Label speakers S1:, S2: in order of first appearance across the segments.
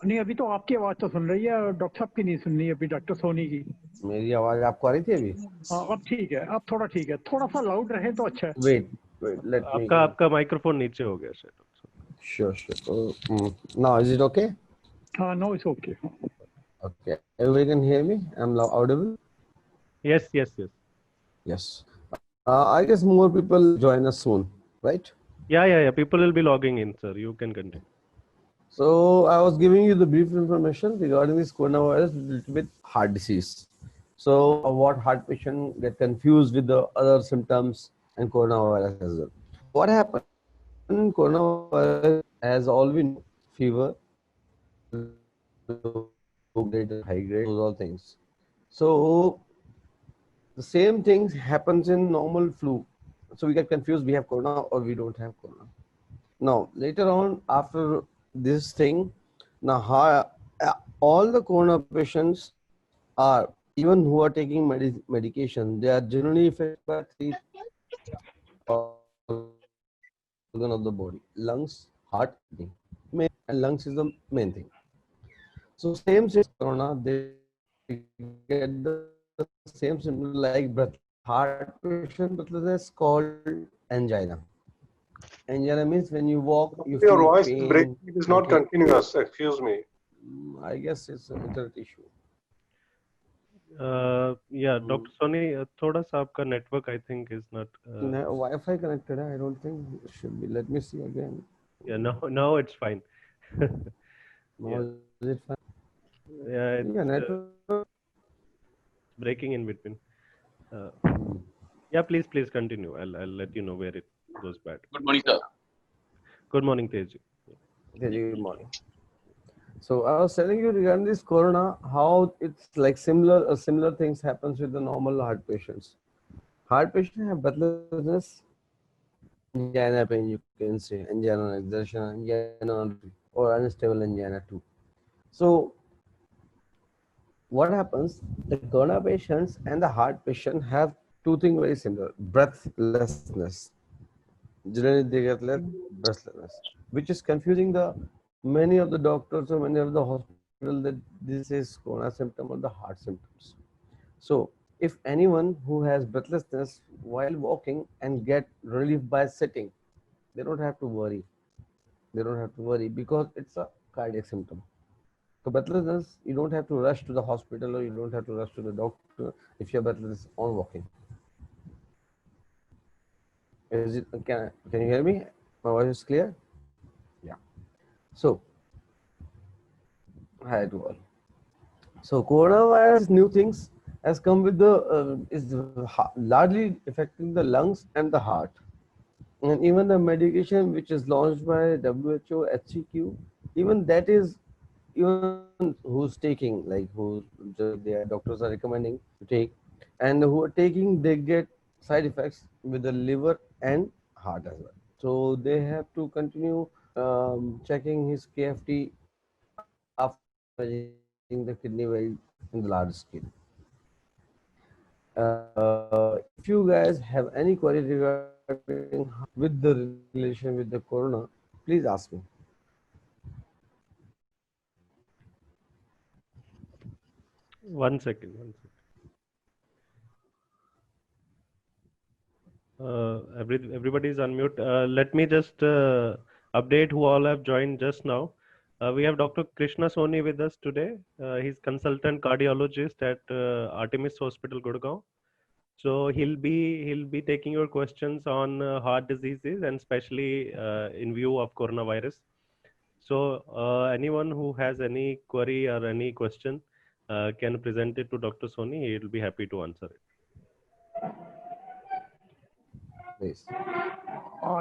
S1: नहीं, अभी तो आपकी आवाज तो सुन रही है, डॉक्टर साहब की नहीं सुन रही अभी, डॉक्टर सोनी की।
S2: मेरी आवाज आपको आ रही थी अभी?
S1: हाँ, अब ठीक है, अब थोड़ा ठीक है, थोड़ा सा लाउड रहे तो अच्छा है।
S2: वेट वेट, लेट मी
S3: आपका माइक्रोफोन नीचे हो गया शायद।
S2: Sure sure. Now is it okay?
S1: हाँ, no it's okay.
S2: Okay, everybody can hear me? I'm audible?
S3: Yes, yes, yes.
S2: Yes. I guess more people join us soon, right?
S3: Yeah. People will be logging in, sir. You can continue.
S2: So I was giving you the brief information regarding this coronavirus, a little bit heart disease. So what heart patient get confused with the other symptoms and coronavirus as well. What happened in coronavirus, as all we know, fever, low grade, high grade, those all things. So the same things happens in normal flu. So we get confused, we have corona or we don't have corona. Now later on, after this thing, now all the corona patients are, even who are taking medication, they are generally affected by three organ of the body: lungs, heart, kidney. And lungs is the main thing. So same corona, they get the same symptom like breath. Heart patient breathlessness called angina. Angina means when you walk, you
S4: Your
S2: feel
S4: voice is
S2: pain.
S4: breaking. It is not continuous. Excuse me.
S2: I guess it's an internet issue.
S3: Yeah, Dr. Soni, thoda sa aapka network I think is not.
S2: Wi-Fi connected. I don't think it should be. Let me see again.
S3: Yeah, now it's fine.
S2: Now is it fine?
S3: Yeah, it's
S2: network.
S3: breaking in between. Yeah, please continue. I'll let you know where it goes bad.
S5: Good morning, sir.
S3: Good morning, Teji.
S2: Good morning. So I was telling you regarding this corona, how it's like similar things happens with the normal heart patients. Heart patients have breathlessness, angina pain, you can say, angina on exertion, angina or unstable angina too. So what happens, the corona patients and the heart patient have two things very similar: breathlessness. Generally they get breathlessness, which is confusing the many of the doctors or many of the hospital that this is corona symptom or the heart symptoms. So if anyone who has breathlessness while walking and get relief by sitting, they don't have to worry. They don't have to worry because it's a cardiac symptom. So breathlessness, you don't have to rush to the hospital or you don't have to rush to the doctor if you're breathless on walking. Is it, can you hear me? My voice is clear? Yeah. So, hi to all. So coronavirus new things has come with the is largely affecting the lungs and the heart, and even the medication which is launched by WHO, HCQ, even that is, even who's taking, like who their doctors are recommending to take, and who are taking, they get side effects with the liver and heart as well. So they have to continue checking his KFT after measuring the kidney very in the large scale. If you guys have any query regarding with the relation with the corona, please ask me.
S3: One second. Everybody is unmute. Let me just update who all have joined just now. We have Dr. Krishna Soni with us today. He's consultant cardiologist at Artemis Hospital, Gurgaon. So he'll be taking your questions on heart diseases and especially in view of coronavirus. So anyone who has any query or any question can present it to Dr. Soni. He will be happy to answer it.
S2: Please.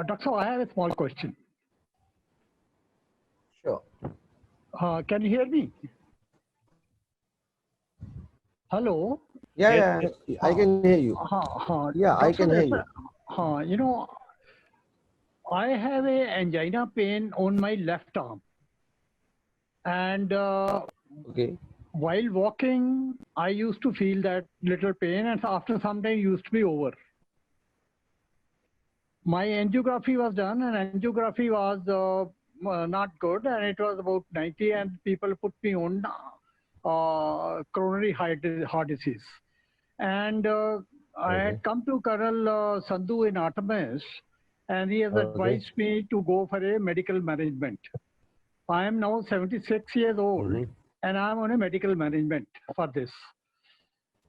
S1: Doctor, I have a small question.
S2: Sure.
S1: Can you hear me? Hello?
S2: Yeah, I can hear you. Yeah, I can hear you.
S1: You know, I have a angina pain on my left arm. And
S2: okay,
S1: while walking, I used to feel that little pain, and after some time, it used to be over. My angiography was done, and angiography was not good, and it was about 90, and people put me on coronary heart disease. And I had come to Colonel Sandhu in Artemis, and he has advised me to go for a medical management. I am now 76 years old, and I am on a medical management for this.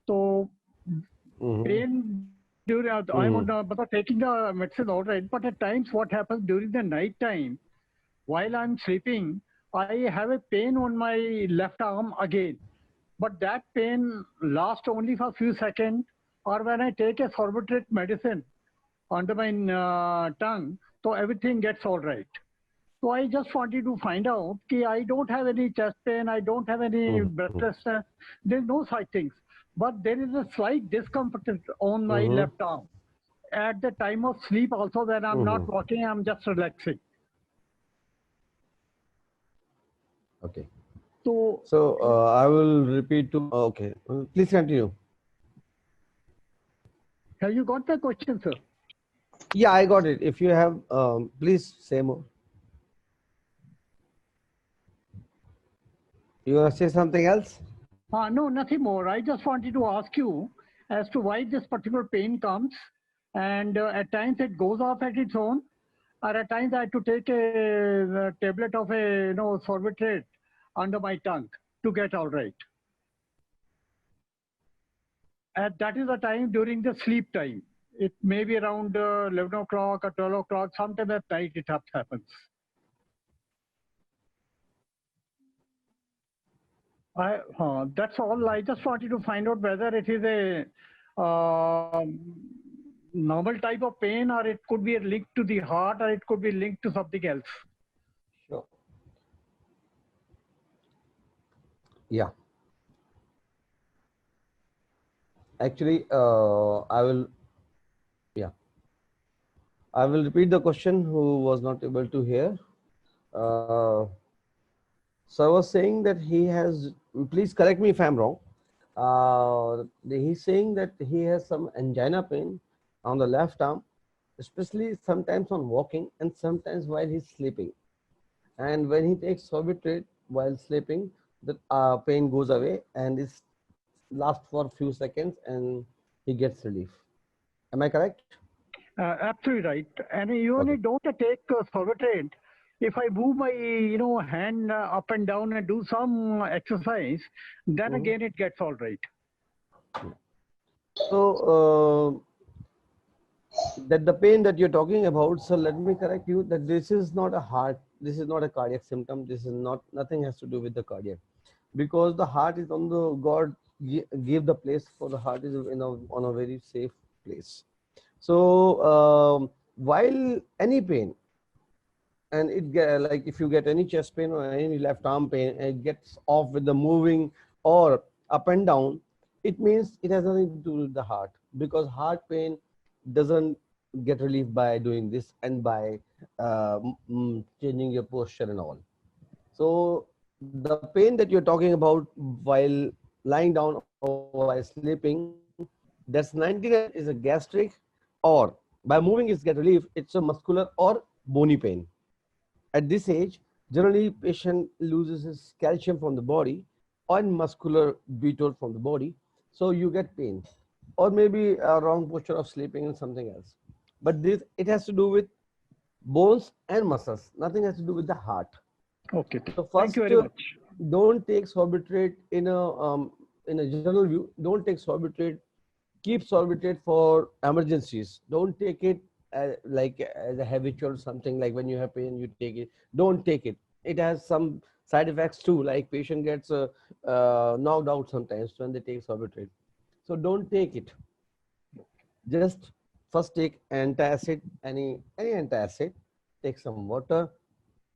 S1: So, pain during I'm on taking the medicine all right, but at times what happens during the night time, while I'm sleeping, I have a pain on my left arm again. But that pain lasts only for a few seconds, or when I take a sorbitrate medicine under my tongue, so everything gets all right. So I just wanted to find out that I don't have any chest pain, I don't have any breathlessness, there's no such things. But there is a slight discomfort on my left arm. At the time of sleep also, when I'm not walking, I'm just relaxing.
S2: Okay.
S1: So
S2: I will repeat to, okay, please continue.
S1: Have you got the question, sir?
S2: Yeah, I got it. If you have, please say more. You want to say something else?
S1: No, nothing more. I just wanted to ask you as to why this particular pain comes, and at times it goes off at its own, or at times I have to take a tablet of a sorbitrate under my tongue to get all right. And that is the time during the sleep time. It may be around 11 o'clock or 12 o'clock. Sometime at night it happens. That's all. I just wanted to find out whether it is a normal type of pain, or it could be linked to the heart, or it could be linked to something else.
S2: Sure. Yeah. Actually, I will repeat the question who was not able to hear. So I was saying that he has, please correct me if I'm wrong. He's saying that he has some angina pain on the left arm, especially sometimes on walking and sometimes while he's sleeping. And when he takes sorbitrate while sleeping, the pain goes away and it lasts for a few seconds and he gets relief. Am I correct?
S1: Absolutely right. And you only don't take sorbitrate. If I move my hand up and down and do some exercise, then again it gets all right.
S2: So that the pain that you're talking about, so let me correct you that this is not a heart, this is not a cardiac symptom, this is not, nothing has to do with the cardiac, because the heart is on the, God gave the place for the heart is on a very safe place. So while any pain, and it get, like if you get any chest pain or any left arm pain, it gets off with the moving or up and down, it means it has nothing to do with the heart, because heart pain doesn't get relief by doing this and by changing your posture and all. So the pain that you're talking about while lying down or while sleeping, that's 99 is a gastric, or by moving is get relief, it's a muscular or bony pain. At this age, generally patient loses his calcium from the body or muscular butyrate from the body, so you get pain, or maybe a wrong posture of sleeping and something else. But this, it has to do with bones and muscles, nothing has to do with the heart.
S1: Okay.
S2: So first,
S1: thank you very much.
S2: Don't take sorbitrate in a general view. Don't take sorbitrate. Keep sorbitrate for emergencies. Don't take it like as a habitual something, like when you have pain you take it. Don't take it. It has some side effects too, like patient gets knocked out sometimes when they take sorbitrate. So don't take it. Just first take antacid, any antacid. Take some water,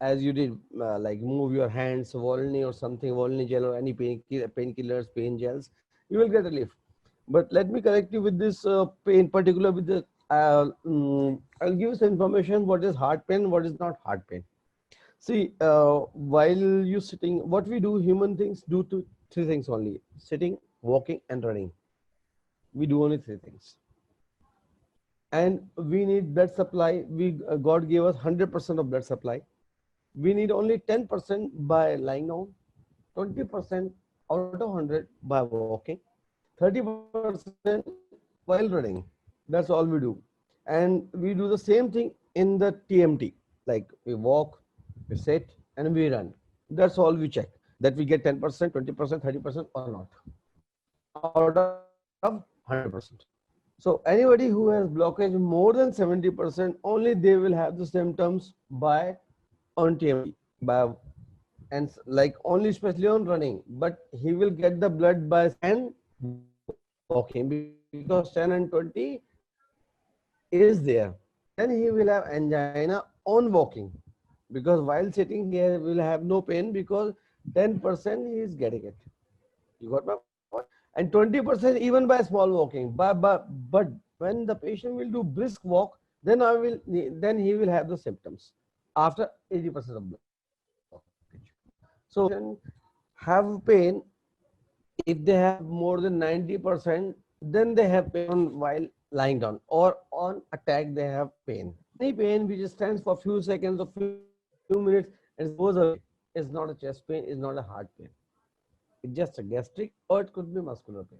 S2: as you did, like move your hands, Volney or something, Volney gel or any painkillers, pain gels, you will get relief. But let me correct you with this pain, particular with the, I'll give you some information what is heart pain, what is not heart pain. See, while you sitting, what we do, human things do three things only: sitting, walking, and running. We do only three things. And we need blood supply. God gave us 100% of blood supply. we need only 10% by lying down, 20% out of 100 by walking, 30% while running. That's all we do. And we do the same thing in the TMT. Like we walk, we sit, and we run. That's all we check. That we get 10%, 20%, 30% or not out of 100%. So anybody who has blockage more than 70%, only they will have the symptoms by on TMT, by and like only especially on running, but he will get the blood by 10 walking because 10 and 20 is there. Then he will have angina on walking because while sitting he will have no pain because 10% he is getting it. You got my point? And 20% even by small walking. But when the patient will do brisk walk, then he will have the symptoms after 80% of blockage. So have pain if they have more than 90%, then they have pain while lying down or on attack they have pain. Any pain which stands for few seconds or few minutes and goes away is not a chest pain, is not a heart pain. It's just a gastric or it could be muscular pain.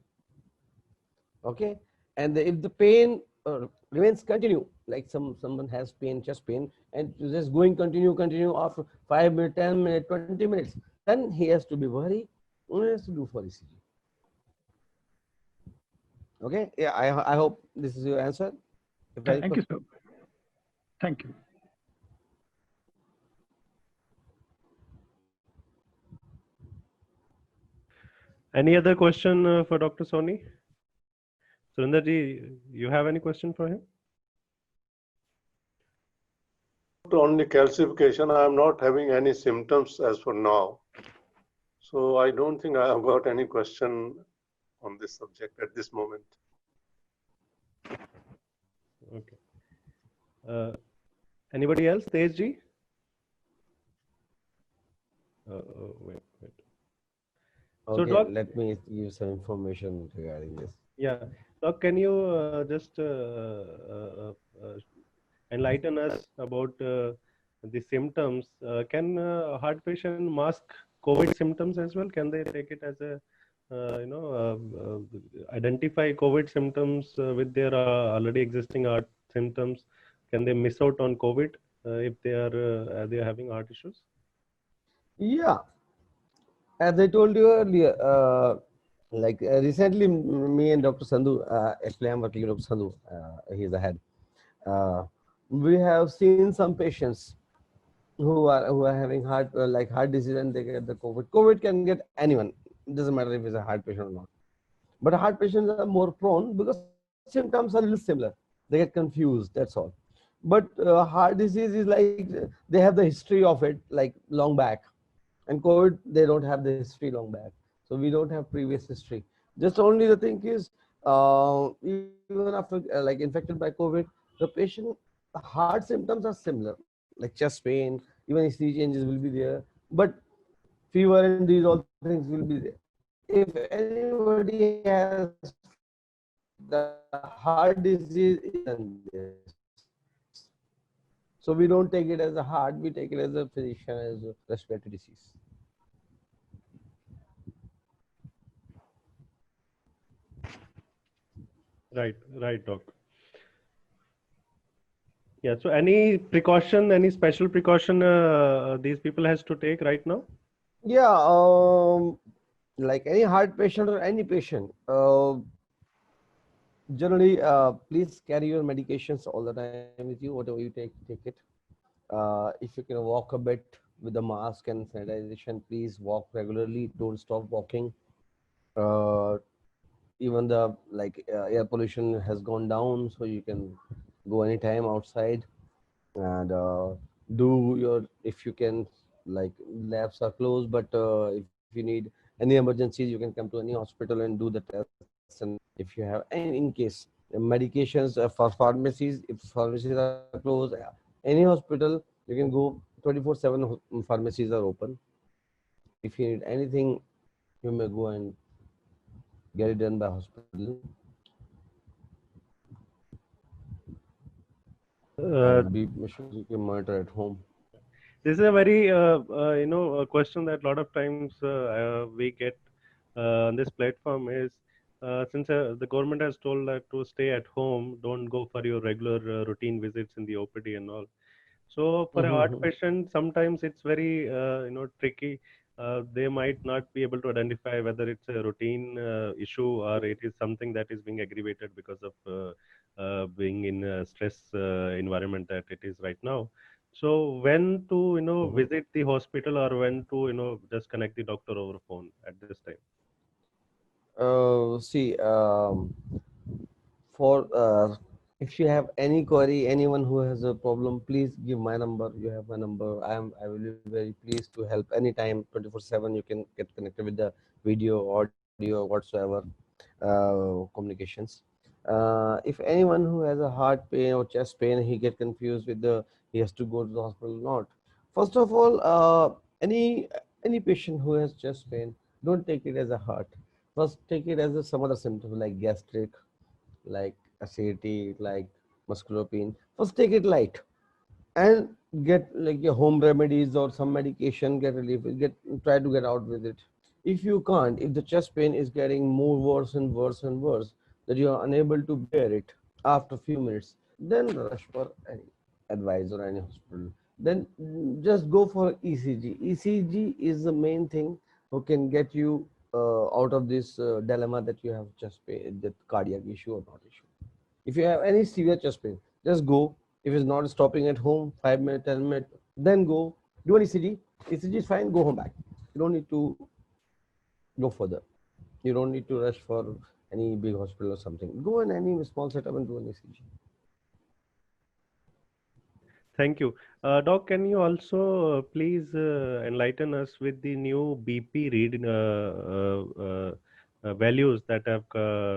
S2: Okay, and if the pain remains continue, like someone has pain, chest pain, and just going continue after 5 minutes, 10 minutes, 20 minutes, then he has to be worried. He has to do for ECG. Okay, yeah, I hope this is your answer.
S1: Thank you, sir. Thank you.
S3: Any other question for Dr. Soni? Surinder ji, you have any question for him?
S4: Only calcification. I am not having any symptoms as for now. So I don't think I have got any question on this subject at this moment.
S3: Okay. Anybody else? Tej ji? Wait.
S2: Okay,
S3: So, Doc,
S2: let me give some information regarding this.
S3: Yeah, Doc, can you just enlighten us about the symptoms? Can a heart patient mask COVID symptoms as well? Can they take it as a identify COVID symptoms with their already existing heart symptoms? Can they miss out on COVID if they are having heart issues?
S2: Yeah, as I told you earlier, recently me and Dr. Sandhu, actually I'm working with Dr. Sandhu, he's the head. We have seen some patients who are having heart disease and they get the COVID. COVID can get anyone. It doesn't matter if it's a heart patient or not. But heart patients are more prone because symptoms are a little similar. They get confused. That's all. But heart disease is like they have the history of it like long back, and COVID they don't have the history long back. So we don't have previous history. Just only the thing is, even after like infected by COVID, the patient heart symptoms are similar, like chest pain, even ECG changes will be there, but fever and these all things will be there. If anybody has the heart disease, so we don't take it as a heart, we take it as a physician, as a respiratory disease.
S3: Right, Doc. Yeah, so any precaution, any special precaution these people has to take right now?
S2: Yeah, like any heart patient or any patient, generally, please carry your medications all the time with you. Whatever you take it. If you can walk a bit with the mask and sanitization, please walk regularly. Don't stop walking. Even the air pollution has gone down, so you can go anytime outside and do your, if you can, like labs are closed, but if you need any emergencies, you can come to any hospital and do the tests. And if you have any, in case medications for pharmacies, if pharmacies are closed, any hospital you can go, 24/7 pharmacies are open. If you need anything, you may go and get it done by hospital. And be sure you can monitor at home.
S3: This is a very a question that a lot of times we get on this platform is since the government has told that to stay at home, don't go for your regular routine visits in the OPD and all. So for a heart patient, sometimes it's very tricky. They might not be able to identify whether it's a routine issue or it is something that is being aggravated because of being in a stress environment that it is right now. So when to visit the hospital or when to just connect the doctor over phone at this time?
S2: See, for if you have any query, anyone who has a problem, please give my number. You have my number. I will be very pleased to help anytime, 24/7. You can get connected with the video, audio, whatsoever communications. If anyone who has a heart pain or chest pain, he get confused with the he has to go to the hospital or not. First of all, any patient who has chest pain, don't take it as a heart. First, take it as some other symptom like gastric, like acidity, like muscular pain. First, take it light and get like your home remedies or some medication, get relief, try to get out with it. If you can't, if the chest pain is getting more worse and worse and worse, that you are unable to bear it after a few minutes, then rush for any advice or any hospital. Then just go for ECG. ECG is the main thing who can get you out of this dilemma that you have chest pain, that cardiac issue or not issue. If you have any severe chest pain, just go. If it's not stopping at home, 5 minutes, 10 minutes, then go do an ECG. ECG is fine, go home back. You don't need to go further. You don't need to rush for any big hospital or something. Go in any small setup and do an ECG.
S3: Thank you. Doc, can you also please enlighten us with the new BP read values that have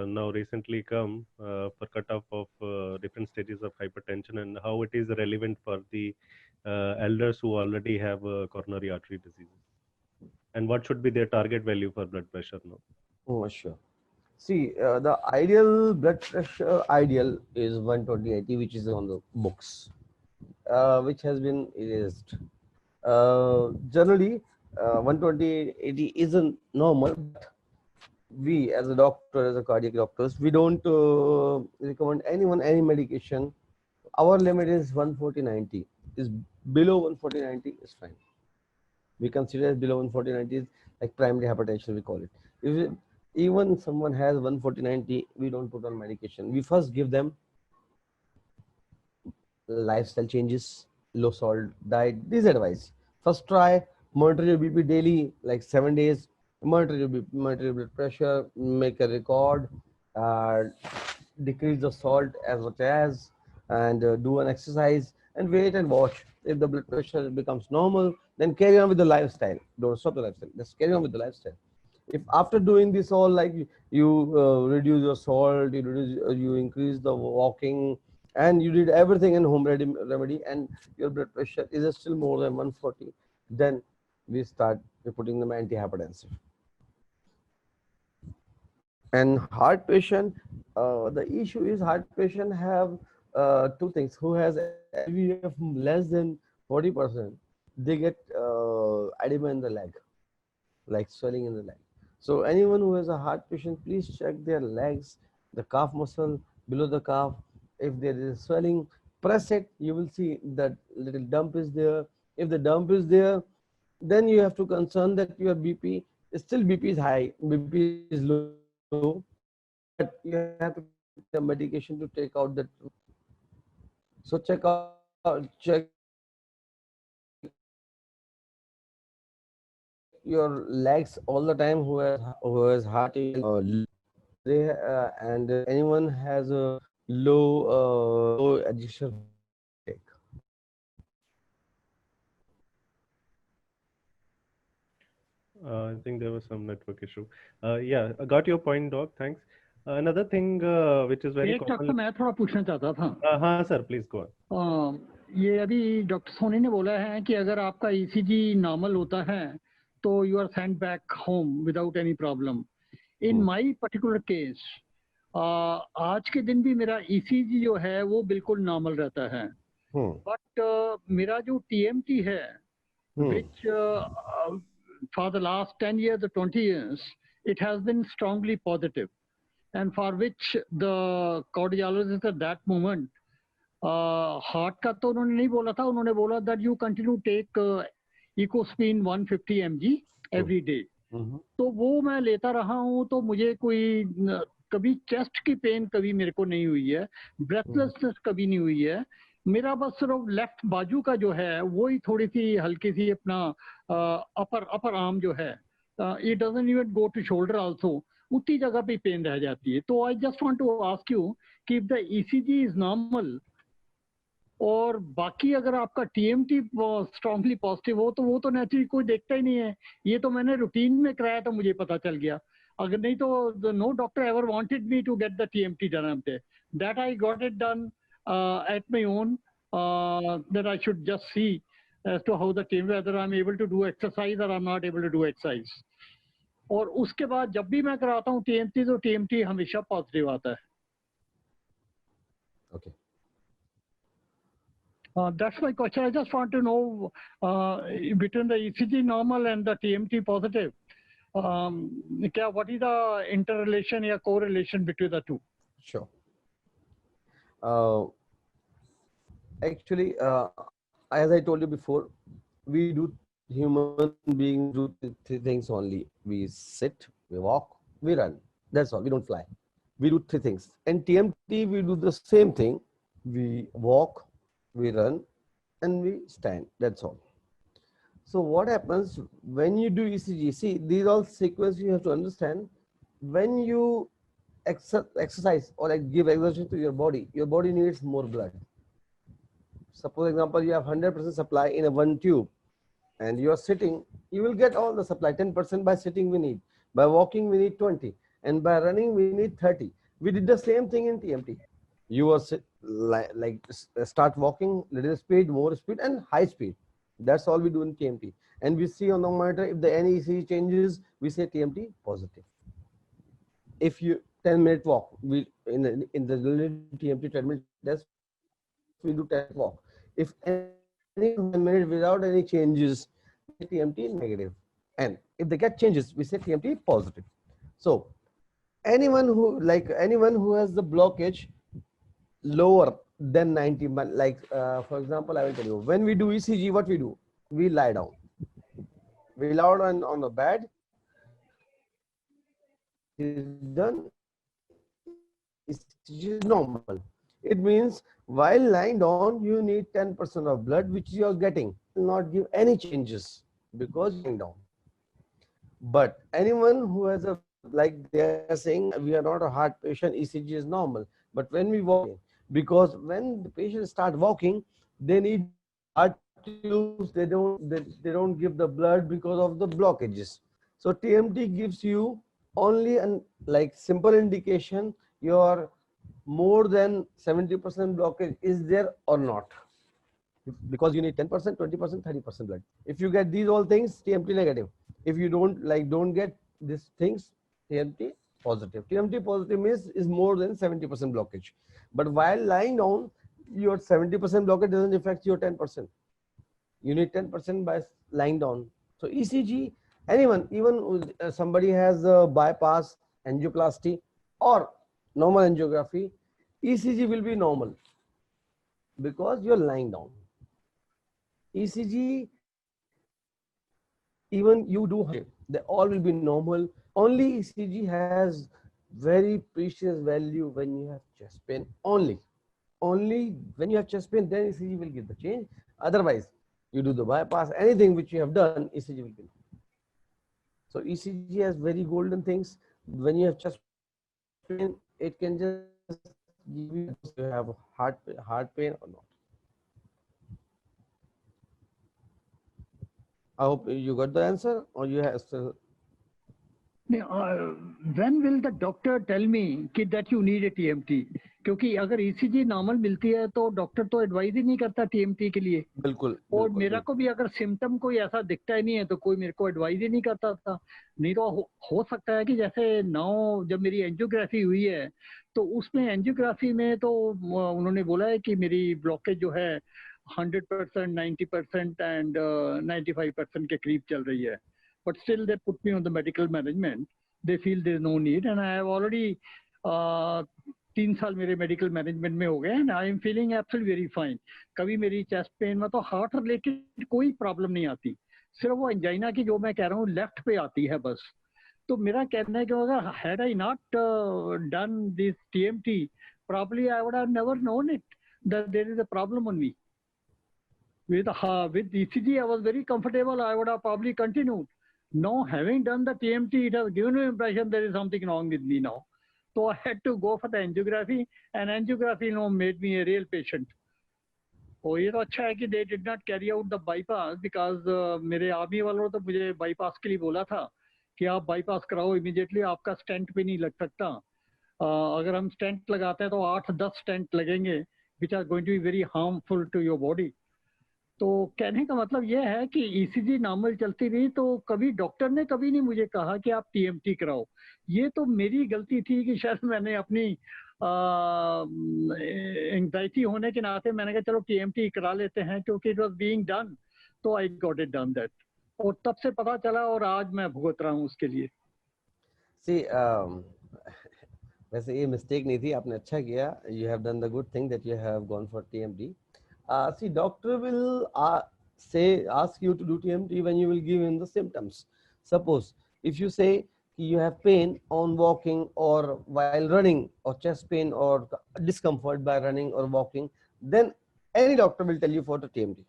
S3: now recently come for cutoff of different stages of hypertension and how it is relevant for the elders who already have coronary artery diseases? And what should be their target value for blood pressure now?
S2: Oh, sure. See, the ideal blood pressure ideal is 120/80, which is on the books, which has been erased. Generally, 120/80 isn't normal, but we as a doctor, as a cardiac doctors, we don't recommend anyone any medication. Our limit is 140/90. Is below 140/90 is fine. We consider below 140/90 is like primary hypertension, we call it. If even someone has 140/90, we don't put on medication. We first give them lifestyle changes, low salt diet, this advice. First try, monitor your BP daily, like 7 days, monitor your BP, monitor your blood pressure, make a record, decrease the salt as much as, and do an exercise and wait and watch. If the blood pressure becomes normal, then carry on with the lifestyle. Don't stop the lifestyle, just carry on with the lifestyle. If after doing this all, like you reduce your salt, you increase the walking, and you did everything in home remedy, and your blood pressure is still more than 140, then we start putting them antihypertensive. And heart patient, the issue is heart patient have two things. Who has LVF less than 40%, they get edema in the leg, like swelling in the leg. So anyone who has a heart patient, please check their legs, the calf muscle below the calf. If there is swelling, press it, you will see that little dump is there. If the dump is there, then you have to concern that your BP is still BP is high, BP is low, but you have to take the medication to take out that. So check your legs all the time. Who has heart and anyone has a low addiction.
S3: I think there was some network issue. Yeah, I got your point, Doc. Thanks. Another thing which is very
S1: एक doctor
S3: common.
S1: मैं थोड़ा पूछना चाहता था.
S3: हाँ sir, please go on.
S1: ये अभी doctor Soni ने बोला है कि अगर आपका ईसीजी नॉर्मल होता है तो you are sent back home without any problem. In my particular case आज के दिन भी मेरा ईसीजी जो है वो बिल्कुल नॉर्मल रहता है, बट मेरा जो टीएमटी है which for the last 10 years or 20 years, it has been strongly positive, and for which the cardiologist at that moment, heart का तो उन्होंने नहीं बोला था, उन्होंने बोला that you continue take Ecospin 150 mg every day. तो वो मैं लेता रहा हूँ, तो मुझे कोई कभी चेस्ट की पेन कभी मेरे को नहीं हुई है, ब्रेथलेसनेस कभी नहीं हुई है. मेरा बस सिर्फ लेफ्ट बाजू का जो है वो ही थोड़ी सी हल्की सी अपना अपर आर्म जो है, it doesn't even go to shoulder also, उतनी जगह पे पेन रह जाती है. तो I just want to ask you कि if the ECG is normal और बाकी अगर आपका टीएमटी स्ट्रांगली पॉजिटिव हो, तो वो तो नेचुरली कोई देखता ही नहीं है. ये तो मैंने रूटीन में कराया तो मुझे पता चल गया, अगर नहीं तो no doctor ever wanted me to get the TMT done up there. That I got it done at my own, that I should just see as to how the team, whether I'm able to do exercise or I'm not able to do exercise. और उसके बाद जब भी मैं कराता हूँ TMT, तो TMT हमेशा पॉजिटिव आता है.
S2: Okay.
S1: That's my question. I just want to know between the ECG normal and the TMT positive, what is the interrelation or correlation between the two?
S2: Sure. Actually, as I told you before, we do, human beings do three things only. We sit, we walk, we run. That's all. We don't fly. We do three things. And TMT, we do the same thing. We walk, we run, and we stand. That's all. So what happens when you do ECG? See, these all sequences you have to understand. When you exercise or like give exercise to your body needs more blood. Suppose example, you have 100% supply in a one tube and you are sitting, you will get all the supply. 10% by sitting we need, by walking we need 20, and by running we need 30. We did the same thing in TMT. You are start walking, little speed, more speed, and high speed. That's all we do in TMT. And we see on the monitor, if the NEC changes, we say TMT positive. If you 10-minute walk, we in the TMT 10-minute test, we do 10 walk. If any 1 minute without any changes, TMT negative. And if they get changes, we say TMT positive. So anyone who has the blockage lower than 90, for example, I will tell you, when we do ECG, what we do? We lie down. We lie down on the bed. It is done. ECG is normal. It means while lying down, you need 10% of blood, which you are getting. Will not give any changes because you're lying down. But anyone who has a, like they are saying, we are not a heart patient, ECG is normal. But when we walk in, because when the patient start walking, they need heart tubes. They don't give the blood because of the blockages. So TMT gives you only an simple indication your more than 70% blockage is there or not, because you need 10%, 20%, 30% blood. If you get these all things, TMT negative. If you don't get these things, TMT positive. TMT positive means is more than 70% blockage. But while lying down, your 70% blockage doesn't affect your 10%. You need 10% by lying down. So ECG, anyone, even somebody has a bypass, angioplasty, or normal angiography, ECG will be normal because you're lying down. ECG, even you do, they all will be normal. Only ECG has very precious value when you have chest pain. Only when you have chest pain, then ECG will give the change. Otherwise, you do the bypass, anything which you have done, ECG will be normal. So ECG has very golden things. When you have chest pain, it can just give you if you have heart pain or not. I hope you got the answer, or you have still.
S1: When will the doctor tell me that you need a TMT? क्योंकि अगर ECG normal मिलती है तो doctor तो advise ही नहीं करता TMT के लिए.
S2: बिल्कुल.
S1: और मेरा को भी अगर सिम्टम कोई ऐसा दिखता ही नहीं है तो कोई मेरे को एडवाइज ही नहीं करता था. नहीं तो हो सकता है कि जैसे जब मेरी एंजियोग्राफी हुई है तो उसमें एंजियोग्राफी में तो उन्होंने बोला है कि मेरी ब्लॉकेज जो है 100%, 90% and 95% के करीब चल रही है. But still they put me on the medical management. They feel there is no need, and I have already 3 साल मेरे मेडिकल मैनेजमेंट में हो गए and I am feeling absolutely very fine. कभी मेरी चेस्ट पेन में तो हार्ट रिलेटेड कोई प्रॉब्लम नहीं आती, सिर्फ वो एंजाइना की जो मैं कह रहा हूँ लेफ्ट पे आती है बस. तो मेरा कहना है कि अगर had I not done this TMT probably I would have never known it that there is a problem on me. With ECG, I was very comfortable. I would have probably continued. Now, having done the TMT, it has given me impression there is something wrong with me now. So I had to go for the angiography, and angiography, made me a real patient. तो ये तो अच्छा है कि they did not carry out the bypass because मेरे army वालों ने तो मुझे bypass के लिए बोला था कि आप bypass कराओ immediately, आपका stent पे नहीं लग सकता. अगर हम स्टेंट लगाते हैं तो 8-10 स्टेंट लगेंगे which are going to be very harmful to your body. तो कहने का मतलब ये है कि ईसीजी नॉर्मल चलती रही तो कभी डॉक्टर ने कभी नहीं मुझे कहा कि आप टीएमटी कराओ. ये तो मेरी गलती थी कि शायद मैंने अपनी एंजाइटी होने के नाते मैंने कहा चलो टीएमटी करा लेते हैं क्योंकि इट वाज बीइंग डन, तो आई गॉट इट डन दैट. और तब से पता चला और आज मैं भुगत रहा हूँ उसके लिए.
S2: वैसे ये मिस्टेक नहीं थी, आपने अच्छा किया. You have done the good thing that you have gone for TMT. See, doctor will ask you to do TMT when you will give him the symptoms. Suppose if you say you have pain on walking or while running, or chest pain or discomfort by running or walking, then any doctor will tell you for the TMT.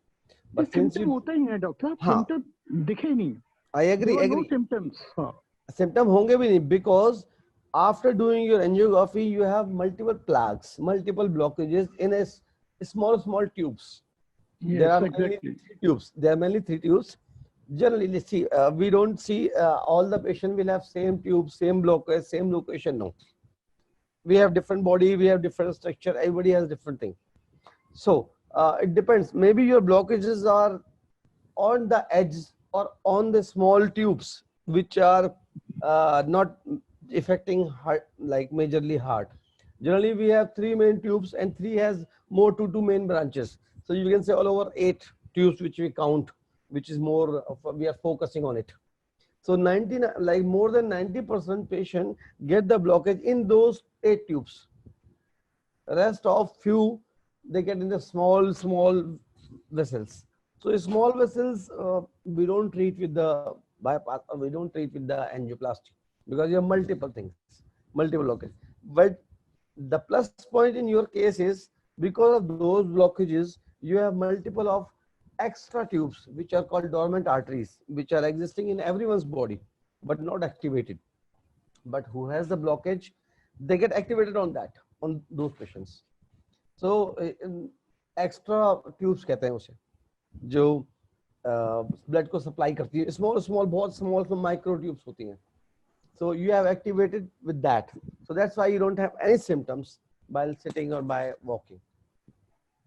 S1: But symptom होता ही है doctor, symptom दिखे नहीं.
S2: I agree.
S1: No symptoms.
S2: Symptom होंगे भी नहीं because after doing your angiography, you have multiple plaques, multiple blockages in a small tubes.
S1: Yes,
S2: there are
S1: exactly.
S2: mainly 3 tubes. There are mainly 3 tubes. Generally, let's see, we don't see all the patient will have same tube, same blockage, same location. No, we have different body, we have different structure. Everybody has different thing. So it depends. Maybe your blockages are on the edge or on the small tubes, which are not affecting heart, like majorly heart. Generally, we have 3 main tubes and 3 has more to 2 main branches. So you can say all over 8 tubes which we count, which is more of, we are focusing on it. So more than 90% patient get the blockage in those 8 tubes. Rest of few they get in the small vessels. So small vessels we don't treat with the bypass or we don't treat with the angioplasty because you have multiple things, multiple blockages. But the plus point in your case is because of those blockages, you have multiple of extra tubes which are called dormant arteries, which are existing in everyone's body but not activated. But who has the blockage, they get activated on those patients. So extra tubes कहते हैं उसे जो blood को supply करती है, बहुत small micro tubes होती हैं. So you have activated with that. So that's why you don't have any symptoms while sitting or by walking.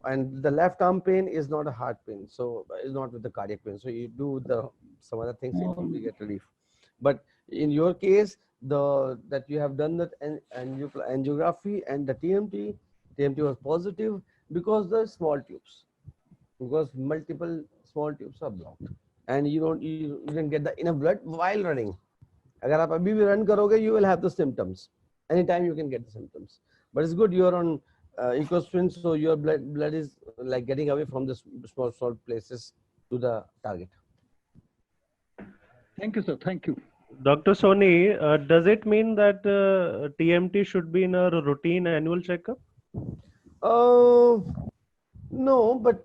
S2: And the left arm pain is not a heart pain, so it's not with the cardiac pain. So you do some other things, you get relief. But in your case, that you have done that angiography and the TMT was positive because the small tubes, because multiple small tubes are blocked, and you didn't get the enough blood while running. अगर आप अभी भी run करोगे, you will have the symptoms. Anytime you can get the symptoms. But it's good you are on ecosprin, so your blood is like getting away from the small places to the target.
S1: Thank you, sir. Thank you.
S3: Dr. Soni, does it mean that TMT should be in a routine annual checkup?
S2: No, but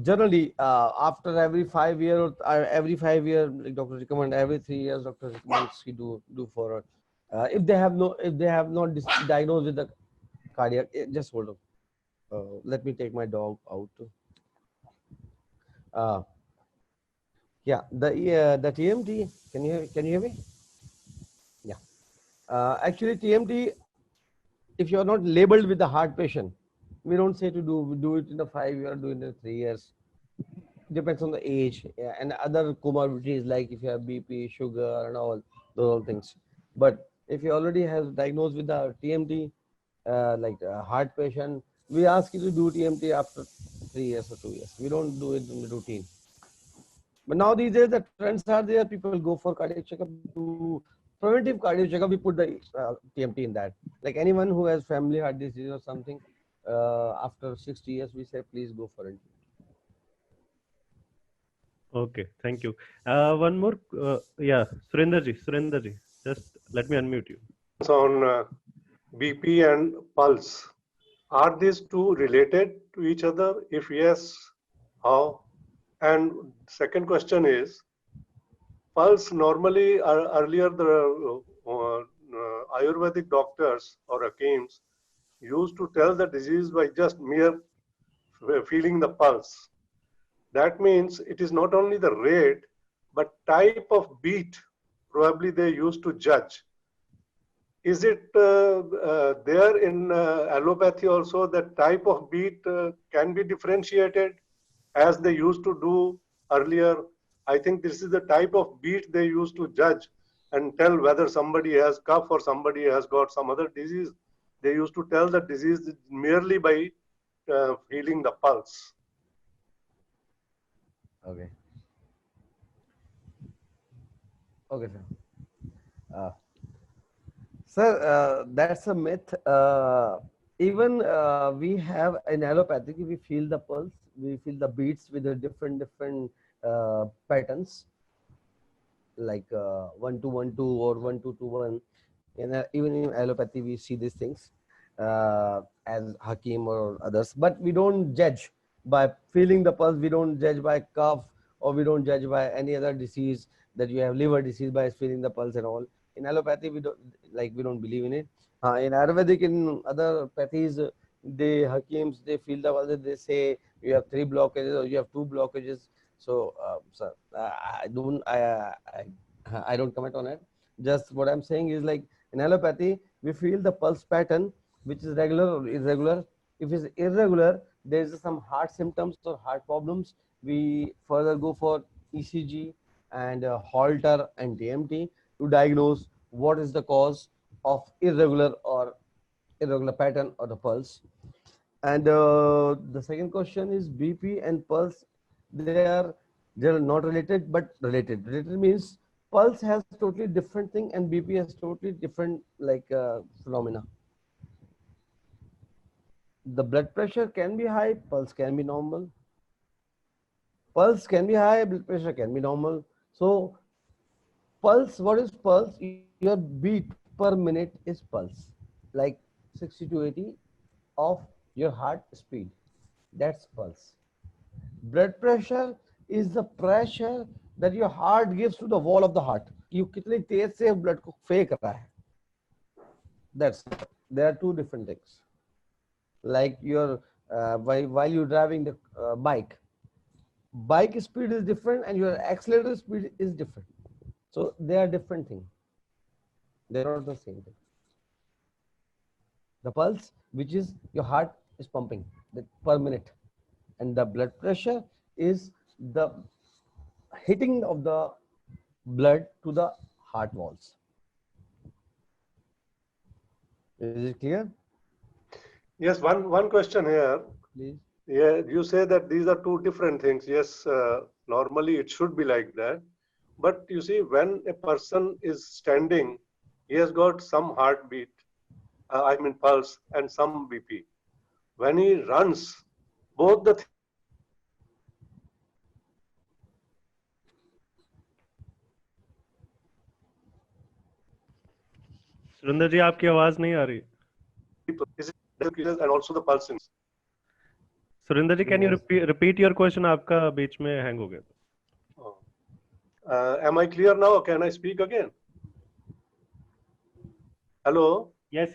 S2: generally after every 5 years or every 5 years, like doctor recommend every 3 years, doctor recommends you do for if they have not diagnosed with the cardiac. Just hold on. Let me take my dog out. Yeah, the TMT. Can you hear me? Yeah. Actually, TMT, if you are not labeled with the heart patient, we don't say to do it in the 5 years, do it in the 3 years. Depends on the age and other comorbidities like if you have BP, sugar, and all those things. But if you already have diagnosed with the TMT, like a heart patient, we ask you to do TMT after 3 years or 2 years. We don't do it in the routine. But now these days the trends are there. People go for cardiac checkup. To preventive cardiac checkup, we put the TMT in that. Like anyone who has family heart disease or something, after 60 years, we say please go for it.
S3: Okay, thank you. One more, yeah, Surender ji, just let me unmute you.
S4: On BP and pulse, are these two related to each other? If yes, how? And second question is, pulse normally earlier the Ayurvedic doctors or Hakims used to tell the disease by just mere feeling the pulse. That means it is not only the rate, but type of beat probably they used to judge. Is it there in allopathy also that type of beat can be differentiated as they used to do earlier? I think this is the type of beat they used to judge and tell whether somebody has cough or somebody has got some other disease. They used to tell the disease merely by feeling the pulse.
S2: Okay. Okay, sir. Sir, that's a myth. Even we have in allopathic, we feel the pulse, we feel the beats with the different patterns, like 1-2-1-2 or 1-2-2-1. Even in allopathy, we see these things as Hakim or others, but we don't judge by feeling the pulse. We don't judge by cough, or we don't judge by any other disease that you have liver disease by feeling the pulse and all. In allopathy, we don't believe in it. In Ayurvedic, in other pathies, they Hakims, they feel the pulse. They say you have 3 blockages or you have 2 blockages. So, sir, I don't comment on it. Just what I'm saying is, like in allopathy, we feel the pulse pattern, which is regular or irregular. If it's irregular, there is some heart symptoms or heart problems. We further go for ECG and Holter and TMT to diagnose what is the cause of irregular pattern or the pulse. And the second question is BP and pulse. They're not related, but related. Related means pulse has totally different thing and BP has totally different phenomena. The blood pressure can be high, pulse can be normal. Pulse can be high, blood pressure can be normal. So pulse, what is pulse? Your beat per minute is pulse, like 60 to 80 of your heart speed. That's pulse. Blood pressure is the pressure that your heart gives to the wall of the heart. You कितनी तेज से blood को फेंक रहा है. That's it. There are two different things. Like your while you're driving the bike speed is different and your accelerator speed is different. So they are different things. They're not the same thing. The pulse, which is your heart is pumping per minute, and the blood pressure is the hitting of the blood to the heart walls. Is it clear?
S4: Yes, one question here.
S2: Please.
S4: Yeah, you say that these are two different things. Yes, normally it should be like that. But you see, when a person is standing, he has got some heartbeat, pulse, and some BP. When he runs, both the
S3: Surendra जी आपकी आवाज नहीं आ रही.
S4: and also the pulse.
S3: Surendra ji, can you repeat your question? आपका बीच में hang हो गया.
S4: Am I clear now? Or can I speak again? Hello?
S3: Yes.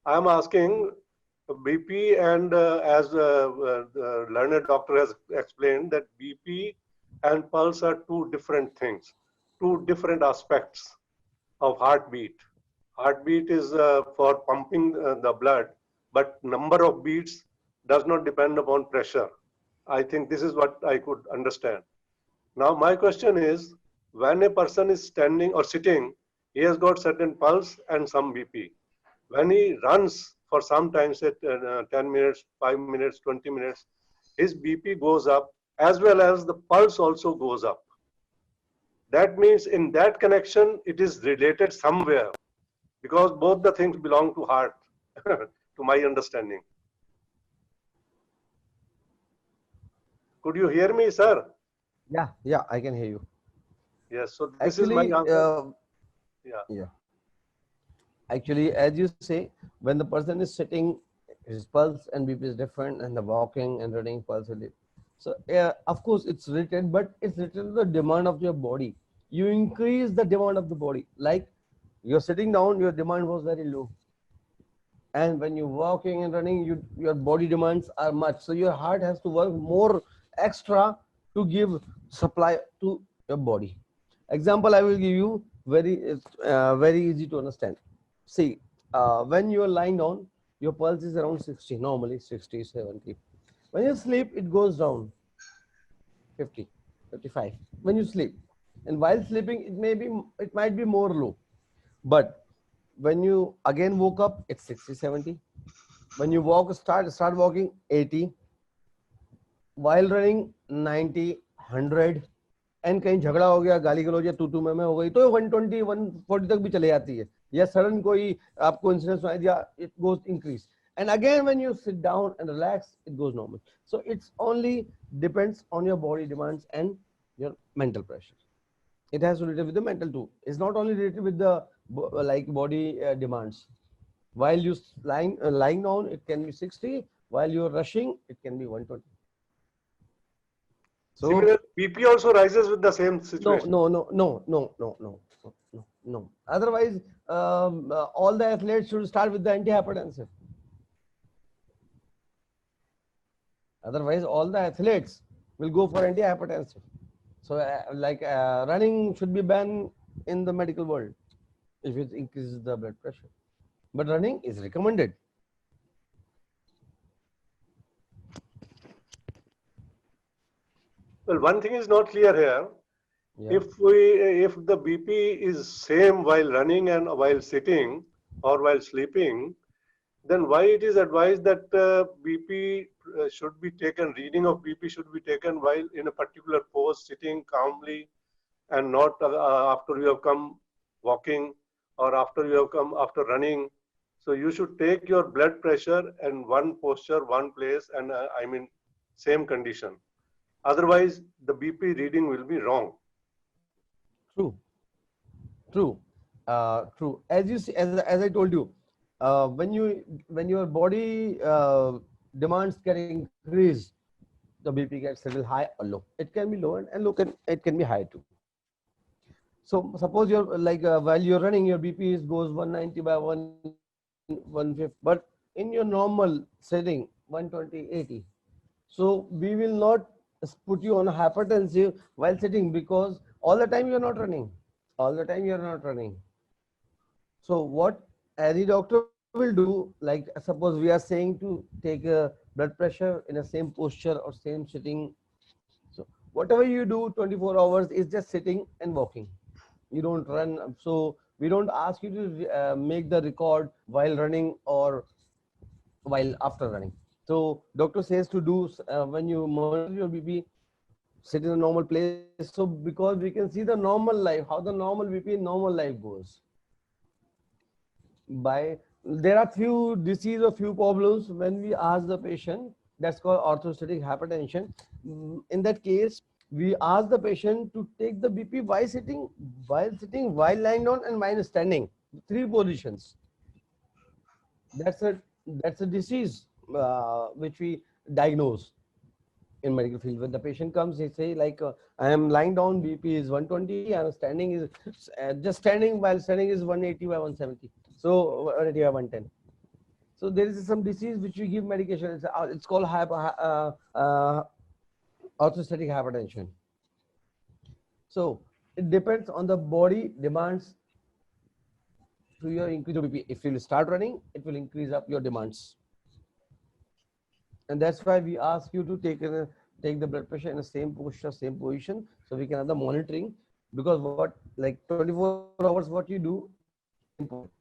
S4: I am asking BP, and as the learned doctor has explained, that BP and pulse are two different things, two different aspects of heartbeat. Heartbeat is for pumping the blood, but number of beats does not depend upon pressure. I think this is what I could understand. Now my question is, when a person is standing or sitting, he has got certain pulse and some BP. When he runs for some time, say 10 minutes, 5 minutes, 20 minutes, his BP goes up as well as the pulse also goes up. That means in that connection, it is related somewhere because both the things belong to heart, to my understanding. Could you hear me, sir?
S2: Yeah, I can hear you.
S4: Yes, so this is my
S2: Actually,
S4: answer.
S2: yeah. Actually, as you say, when the person is sitting, his pulse and BP is different, and the walking and running pulse will be. So, of course, it's related, but it's related to the demand of your body. You increase the demand of the body. Like you're sitting down, your demand was very low. And when you're walking and running, your body demands are much. So your heart has to work more extra to give supply to your body. Example I will give you, very easy to understand. See, when you are lying down, your pulse is around 60, normally 60, 70. When you sleep, it goes down 50, 55. When you sleep, and while sleeping, it might be more low. But when you again woke up, it's 60, 70. When you start walking, 80. While running, 90, 100. And कहीं झगड़ा हो गया, गाली गलौज या तू मैं हो गई तो 120, 140 तक भी चले जाती है, या सडन कोई आपको इंसिडेंट सुनाई दिया, it goes increase. And again, when you sit down and relax, it goes normal. So it's only depends on your body demands and your mental pressure. It has to relate with the mental too. It's not only related with the body demands. While you lying down, it can be 60. While you're rushing, it can be 120. So
S4: similar, BP also rises with the same situation.
S2: No. Otherwise, all the athletes should start with the antihypertensive. Otherwise, all the athletes will go for antihypertensive. So, running should be banned in the medical world if it increases the blood pressure. But running is recommended.
S4: Well, one thing is not clear here.
S2: Yeah.
S4: If the BP is same while running and while sitting or while sleeping, then why it is advised that BP should be taken, reading of BP should be taken while in a particular pose, sitting calmly, and not after you have come walking or after you have come after running. So you should take your blood pressure in one posture, one place, and I mean same condition. Otherwise, the BP reading will be wrong.
S2: True. As you see, as I told you, when your body demands get increased, the BP gets a little high or low. It can be low and low it can be high too. So suppose you're while you're running, your BP goes 190 by 150, but in your normal setting, 120, 80. So we will not put you on a hypertensive while sitting because all the time you're not running. So what any doctor will do, like suppose we are saying to take a blood pressure in the same posture or same sitting. So whatever you do 24 hours is just sitting and walking. You don't run. So we don't ask you to make the record while running or while after running. So doctor says to do when you monitor your BP, sit in a normal place. So because we can see the normal life, how the normal BP in normal life goes. There are few disease or few problems when we ask the patient, that's called orthostatic hypertension. In that case, we ask the patient to take the BP while sitting, while lying down, and while standing. 3 positions. That's a disease which we diagnose in medical field. When the patient comes, he say I am lying down, BP is 120, and standing is just standing. While standing is 180 by 170. So 180 by 110. So there is some disease which we give medication. It's called orthostatic hypertension. So it depends on the body demands to your increase of BP. If you start running, it will increase up your demands. And that's why we ask you to take the blood pressure in the same posture, same position, so we can have the monitoring. Because 24 hours what you do, important.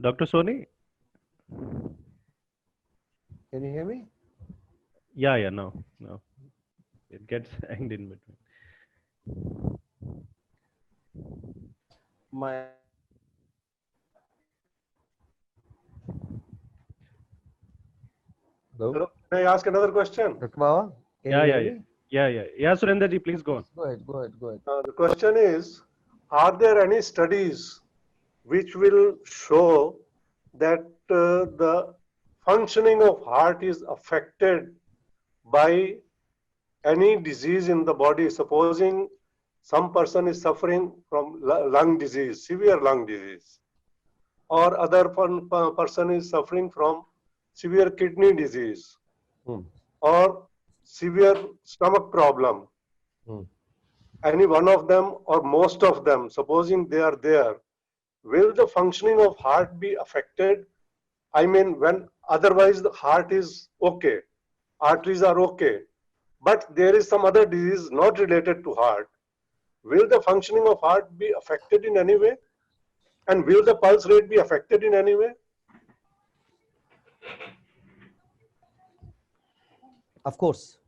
S3: Dr. Soni?
S2: Can you hear me?
S3: Yeah, no. It gets hanged in between.
S2: My Hello,
S4: Hello, can I ask another question?
S2: Dr. Baba, can
S3: Yeah,
S2: you
S3: yeah,
S2: hear
S3: yeah.
S2: me?
S3: Yeah, Surendra ji, please go on.
S2: Go ahead, go ahead, go ahead.
S4: The question is, are there any studies which will show that the functioning of heart is affected by any disease in the body? Supposing some person is suffering from lung disease, severe lung disease, or other person is suffering from severe kidney disease
S2: Hmm.
S4: or severe stomach problem.
S2: Hmm.
S4: Any one of them or most of them, supposing they are there, will the functioning of heart be affected? I mean, when otherwise the heart is okay, arteries are okay, but there is some other disease not related to heart, will the functioning of heart be affected in any way? And will the pulse rate be affected in any way?
S2: Of course,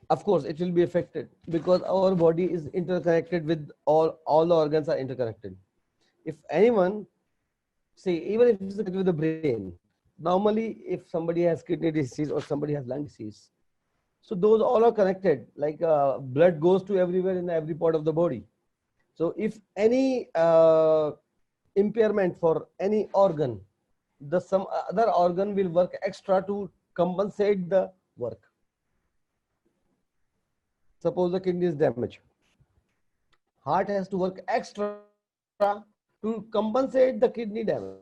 S2: it will be affected because our body is interconnected with all the organs are interconnected. If anyone, say, even if it's connected with the brain, normally if somebody has kidney disease or somebody has lung disease, so those all are connected. Like blood goes to everywhere in every part of the body. So if any impairment for any organ, the some other organ will work extra to compensate the work. Suppose the kidney is damaged, heart has to work extra to compensate the kidney damage.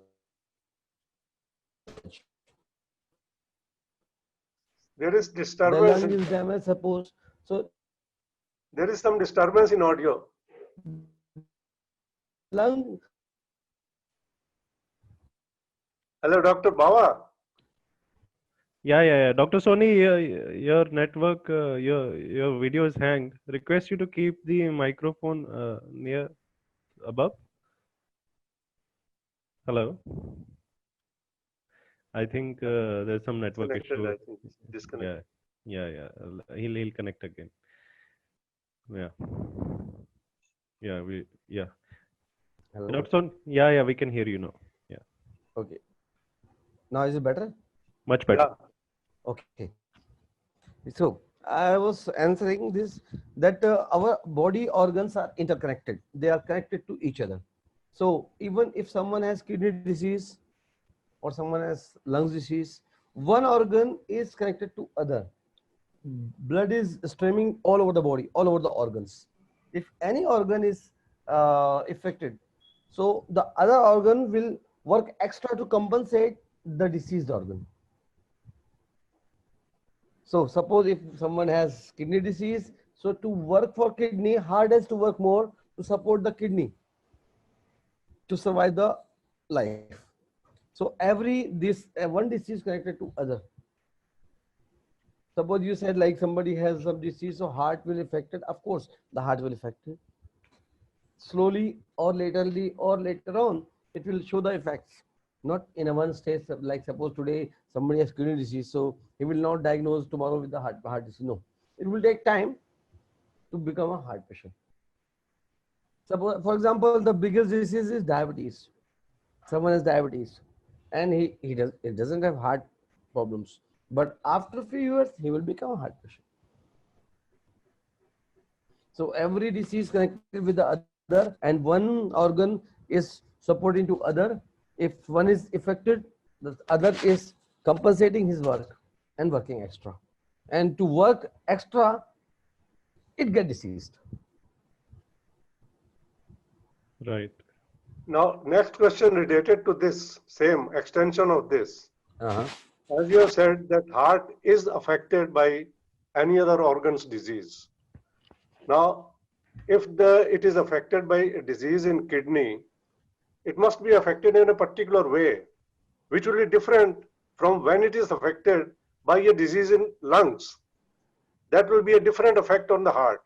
S4: There is
S2: The
S4: disturbance.
S2: lung is damaged, suppose. So
S4: There is some disturbance in audio.
S2: lung.
S4: Hello, Dr. Bawa.
S3: Yeah. Dr. Soni, your network, your video is hanged. Request you to keep the microphone near above. Hello. I think there's some network issue.
S4: I think disconnected.
S3: Yeah. He'll connect again. Yeah.
S2: Hello?
S3: Dr. Soni, yeah, we can hear you now. Yeah.
S2: Okay. Now is it better?
S3: Much better.
S4: Yeah.
S2: Okay. So I was answering this that our body organs are interconnected. They are connected to each other. So even if someone has kidney disease or someone has lung disease, one organ is connected to other. Blood is streaming all over the body, all over the organs. If any organ is affected, so the other organ will work extra to compensate the diseased organ. So suppose if someone has kidney disease, so to work for kidney, heart has to work more to support the kidney to survive the life. So one disease connected to other. Suppose you said like somebody has some disease, so heart will affect it. Of course, the heart will affect it. Slowly or later on, it will show the effects. Not in a one stage, like suppose today somebody has kidney disease, so he will not diagnose tomorrow with the heart disease. No, it will take time to become a heart patient. Suppose, for example, the biggest disease is diabetes. Someone has diabetes, and he doesn't have heart problems, but after a few years he will become a heart patient. So every disease connected with the other, and one organ is supporting to other. If one is affected, the other is compensating his work and working extra. And to work extra, it gets diseased.
S3: Right.
S4: Now, next question related to this same extension of this.
S2: Uh-huh.
S4: As you have said that heart is affected by any other organ's disease. Now, if it is affected by a disease in kidney, it must be affected in a particular way, which will be different from when it is affected by a disease in lungs. That will be a different effect on the heart.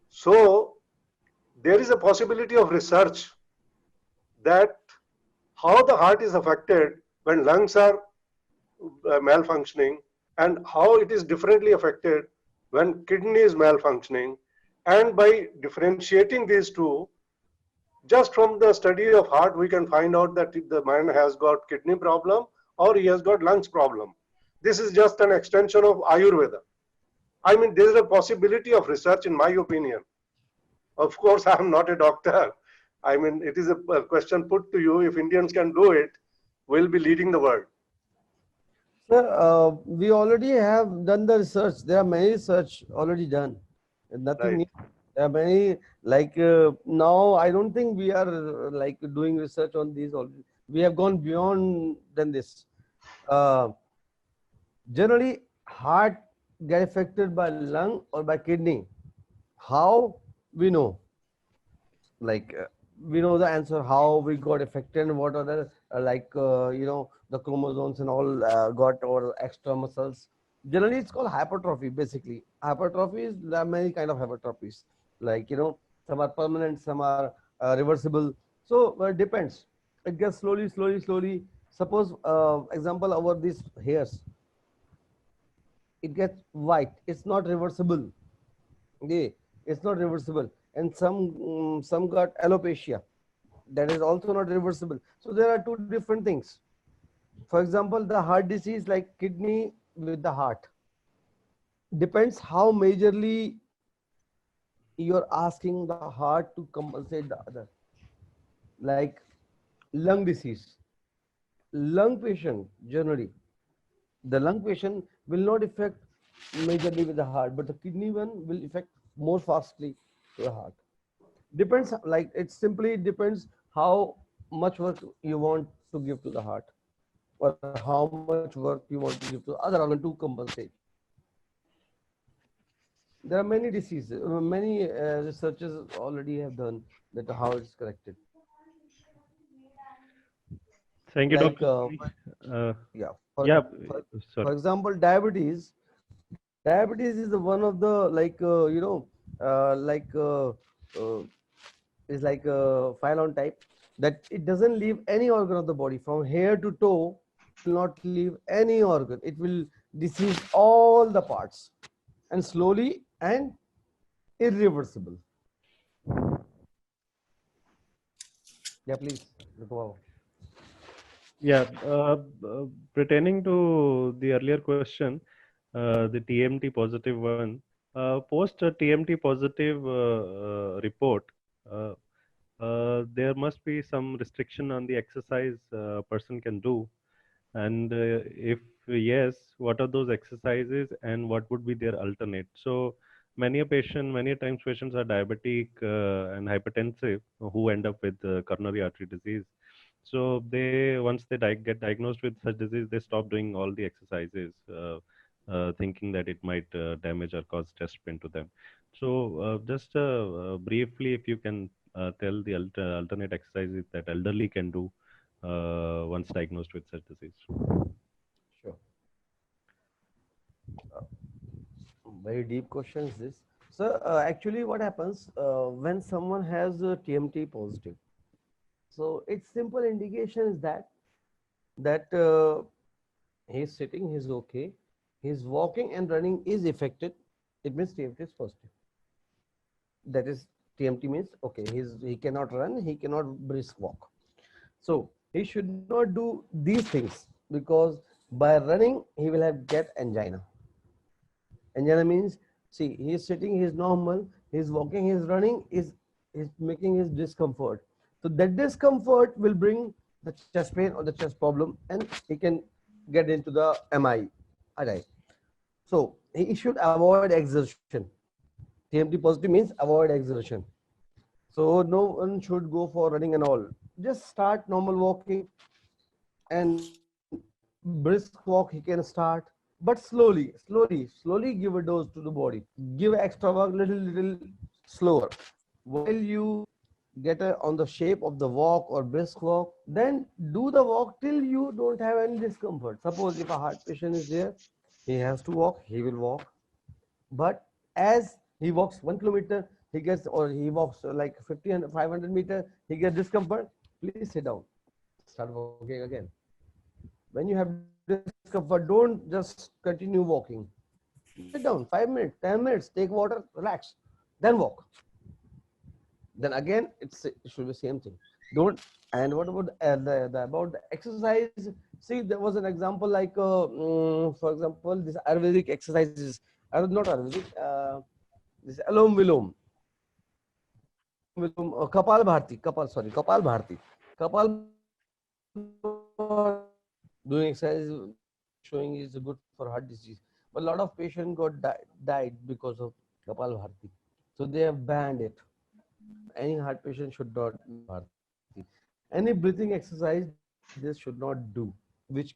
S4: So there is a possibility of research that how the heart is affected when lungs are malfunctioning, and how it is differently affected when kidney is malfunctioning. And by differentiating these two, just from the study of heart, we can find out that the man has got kidney problem or he has got lungs problem. This is just an extension of Ayurveda. I mean, there is a possibility of research, in my opinion. Of course, I am not a doctor. I mean, it is a question put to you. If Indians can do it, we'll be leading the world.
S2: Sir, we already have done the research. There are many research already done. Nothing
S4: Right.
S2: new. There are many, like now, I don't think we are like doing research on these already. We have gone beyond than this. Uh, Generally, heart get affected by lung or by kidney. How we know? Like we know the answer how we got affected and what are the the chromosomes and all got or extra muscles. Generally it's called hypertrophy. Basically hypertrophy is, there are many kind of hypertrophies, like some are permanent, some are reversible. So it depends. It gets slowly. Suppose example, over these hairs, it gets white, it's not reversible. Yeah, it's not reversible. And some got alopecia, that is also not reversible. So there are two different things. For example, the heart disease like kidney with the heart depends how majorly you're asking the heart to compensate the other. Like lung disease, lung patient generally, the lung patient will not affect majorly with the heart, but the kidney one will affect more fastly to the heart. Depends, like it simply depends how much work you want to give to the heart, or how much work you want to give to other organ to compensate. There are many diseases, many researchers already have done that how it's corrected.
S3: Thank you,
S2: Like
S3: Dr. Soni.
S2: yeah,
S3: Yeah,
S2: for
S3: sorry.
S2: example, diabetes is one of the like uh, is like a pylon type, that it doesn't leave any organ of the body from hair to toe. It will not leave any organ. It will disease all the parts, and slowly and irreversible. Yeah, please go on.
S3: Yeah, pertaining to the earlier question, the TMT positive one, post a TMT positive report, uh, there must be some restriction on the exercise person can do. And if yes, what are those exercises and what would be their alternate? So many a times patients are diabetic and hypertensive who end up with coronary artery disease. So they once they get diagnosed with such disease, they stop doing all the exercises, thinking that it might damage or cause chest pain to them. So just briefly, if you can tell the alternate exercises that elderly can do once diagnosed with such disease.
S2: Sure. Very deep question is this. So actually what happens when someone has a TMT positive? So its simple indication is that he's sitting, he's okay, he's walking and running is affected. It means TMT is positive. That is, TMT means okay, he cannot run, he cannot brisk walk. So he should not do these things, because by running he will have get angina. Angina means, see, he is sitting, he is normal, he is walking, he is running, is making his discomfort. So that discomfort will bring the chest pain or the chest problem, and he can get into the MI. Alright. So he should avoid exertion. TMT positive means avoid exertion. So no one should go for running and all. Just start normal walking, and brisk walk he can start, but slowly give a dose to the body. Give extra work little slower. While you get on the shape of the walk or brisk walk, then do the walk till you don't have any discomfort. Suppose if a heart patient is there, he has to walk, he will walk. But as he walks 1 kilometer, he gets, or he walks like 50 and 500 meters, he gets discomfort, please sit down. start walking again. When you have discomfort, don't just continue walking. Sit down 5 minutes, 10 minutes, take water, relax, then walk. Then again, it should be same thing. Don't. And what about about the exercise? See, there was an example like, for example, this Ayurvedic exercises, not Ayurvedic, this Alom Vilom, Kapal Bharti, Kapal Bharti, Kapal doing exercise showing is good for heart disease, but a lot of patients got died because of Kapal Bharti, so they have banned it. Any heart patient should not do Bharti. Any breathing exercise this should not do. Which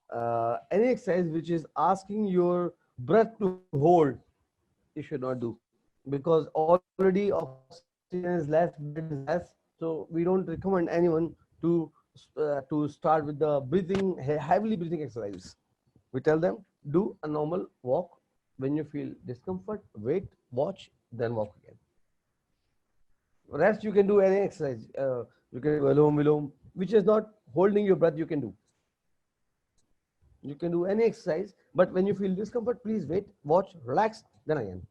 S2: any exercise which is asking your breath to hold, you should not do, because already oxygen is less, blood is less. So we don't recommend anyone to start with the breathing, heavily breathing exercises. We tell them do a normal walk. When you feel discomfort, wait, watch, then walk again. Rest you can do any exercise. You can do Alom Vilom, which is not holding your breath. You can do. You can do any exercise, but when you feel discomfort, please wait, watch, relax, then again.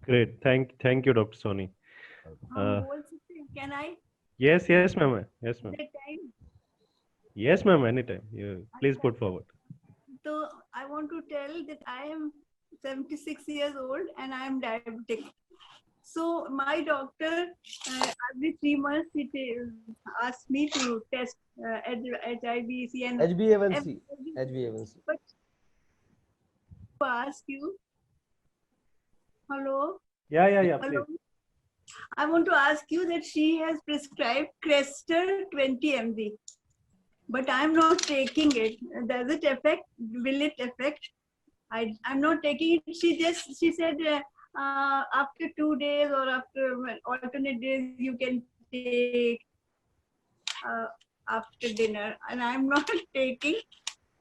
S3: Great. Thank you, Dr. Soni.
S5: Can I?
S3: Yes, ma'am. Yes, ma'am. Yes, ma'am. Anytime. You please put forward.
S5: So I want to tell that I am 76 years old and I am diabetic. So my doctor every 3 months he asks me to test HbA1c and
S2: HbA1c.
S5: But to ask you, hello.
S3: Yeah.
S5: Hello.
S3: Please.
S5: I want to ask you that she has prescribed Crestor 20 mg, but I'm not taking it. Does it affect? Will it affect? I'm not taking it. She said after 2 days or after alternate days you can take after dinner, and I'm not taking.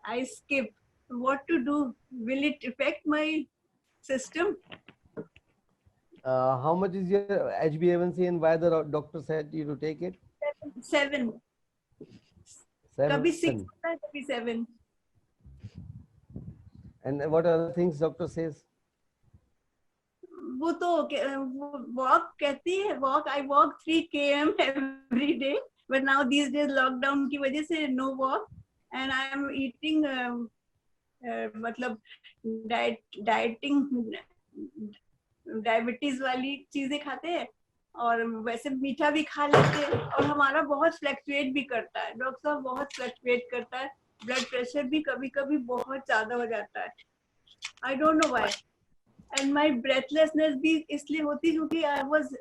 S5: I skip. What to do? Will it affect my system?
S2: How much is your HbA1c and why the doctor said you to take it?
S5: 7. Kabhi 6, kabhi 7.
S2: And what other things doctor says?
S5: वो तो walk कहती है, walk. I walk 3 km every day, but now these days lockdown की वजह से no walk, and I am eating मतलब dieting diabetes वाली चीजें खाते हैं और वैसे मीठा भी खा लेते हैं, और हमारा बहुत फ्लक्चुएट भी करता है डॉक्टर साहब, बहुत फ्लक्चुएट करता है. ब्लड प्रेशर भी कभी कभी बहुत ज्यादा हो जाता है. I don't know why. And my breathlessness भी इसलिए होती क्योंकि I was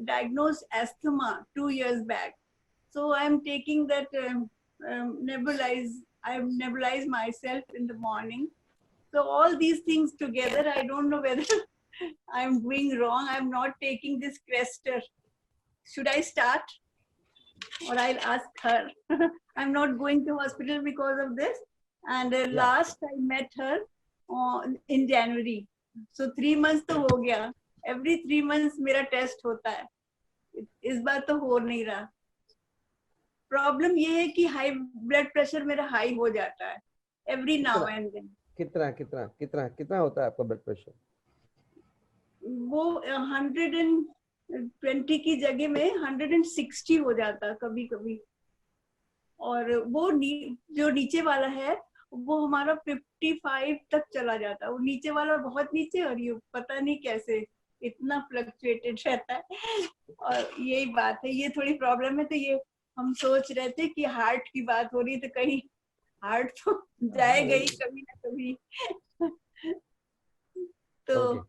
S5: diagnosed asthma 2 years back. So I am taking that I nebulize myself in the morning. So all these things together, I don't know whether I'm doing wrong. I'm not taking this Crestor. Should I start? Or I'll ask her. I'm not going to hospital because of this. And last I met her in January. So 3 months to ho gaya. Every 3 months मेरा test होता है. इस बार तो हो नहीं रहा. Problem ये है कि high blood pressure मेरा high हो जाता है. Every now and then.
S2: कितना होता है आपका ब्लड प्रेशर?
S5: वो 120 की जगह में 160 हो जाता है कभी कभी. और वो जो नीचे वाला है वो हमारा 55 तक चला जाता है. वो नीचे वाला बहुत नीचे, और ये पता नहीं कैसे इतना फ्लक्चुएटेड रहता है. और यही बात है, ये थोड़ी प्रॉब्लम है. तो ये हम सोच रहे थे कि हार्ट की बात हो रही, तो कहीं हार्ट तो जाएगा ही कभी ना कभी. तो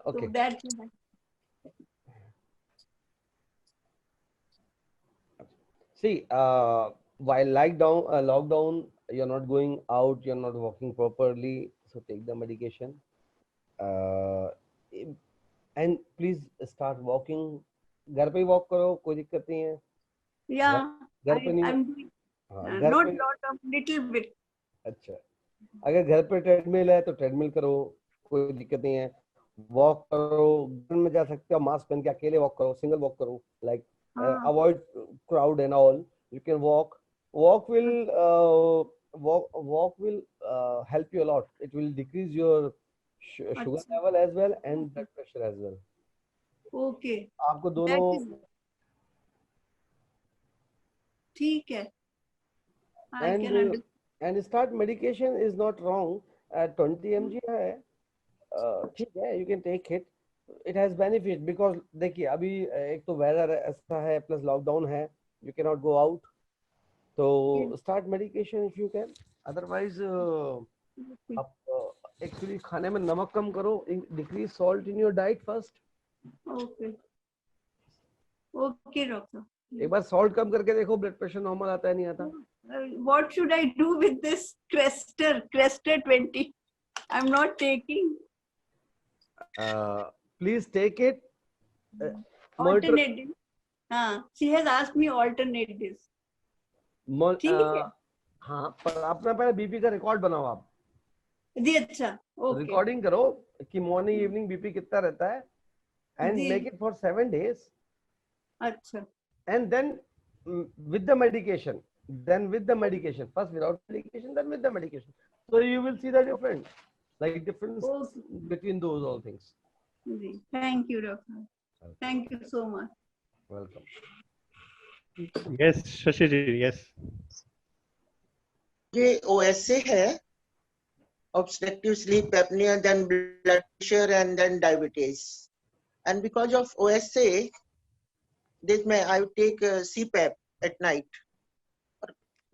S2: okay.
S5: That
S2: See, while lockdown, you're not going out, you're not walking properly, so take the medication. And please start walking. घर पे ही walk करो, कोई दिक्कत नहीं है.
S5: Yeah,
S2: घर पे नहीं.
S5: I'm doing not lot of little bit.
S2: अच्छा, अगर घर पे ट्रेडमिल है तो ट्रेडमिल करो, कोई दिक्कत नहीं है. वॉक करो, घर में जा सकते हो, मास्क पहन के अकेले वॉक करो, सिंगल वॉक करो, लाइक
S5: हाँ,
S2: avoid crowd and all. You can walk. Walk will help you a lot. It will decrease your sugar
S5: अच्छा,
S2: level as well and blood pressure as well.
S5: Okay,
S2: आपको दोनों.
S5: That is ठीक है, आई
S2: and
S5: can understand.
S2: and start medication is not wrong. 20 mg है, ठीक है, you can take it. It has benefit because देखिए अभी एक तो वेदर ऐसा है प्लस लॉकडाउन है, you cannot go out. तो start medication if you can. Otherwise आप एक्चुअली खाने में नमक कम करो. Decrease salt in your diet first.
S5: Okay, okay doctor.
S2: एक बार सॉल्ट कम करके देखो, ब्लड प्रेशर नॉर्मल आता है नहीं आता.
S5: What should I do with this Crester 20? I'm not taking.
S2: Please take it.
S5: Alternative. हाँ, she has asked me alternatives. ठीक है.
S2: हाँ, पर अपना पहले बीपी का रिकॉर्ड बनाओ आप.
S5: जी अच्छा, ओके.
S2: रिकॉर्डिंग करो कि मॉर्निंग इवनिंग बीपी कितना रहता है एंड
S5: जी.
S2: Make it for 7 days.
S5: अच्छा,
S2: and then with the medication, first without medication, then with the medication, so you will see the difference
S5: Okay.
S2: between those all things.
S5: जी. Thank you, doctor. Thank you so much.
S2: Welcome.
S3: Yes, Shashi ji, yes.
S6: ये OSA है, obstructive sleep apnea, then blood pressure, and then diabetes. And because of OSA, this may I take CPAP at night.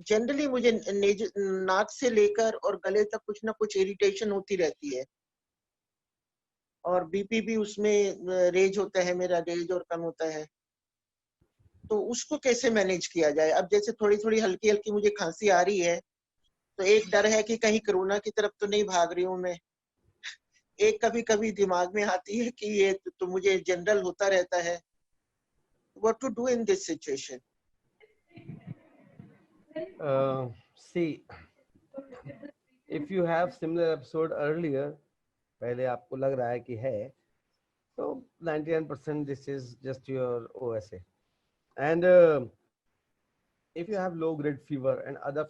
S6: Generally मुझे नाक से लेकर और गले तक कुछ ना कुछ इरिटेशन होती रहती है, और बीपी भी उसमें रेज होता है, मेरा रेज और कम होता है. तो उसको कैसे मैनेज किया जाए? अब जैसे थोड़ी थोड़ी हल्की हल्की मुझे खांसी आ रही है, तो एक डर है कि कहीं कोरोना की तरफ तो नहीं भाग रही हूँ मैं. एक कभी कभी दिमाग में आती है कि ये तो मुझे जनरल होता रहता है. What to do in this situation?
S2: See, if you have similar episode earlier, पहले आपको लग रहा है कि है, तो 99% this is just your OSA. And if you have low grade fever and other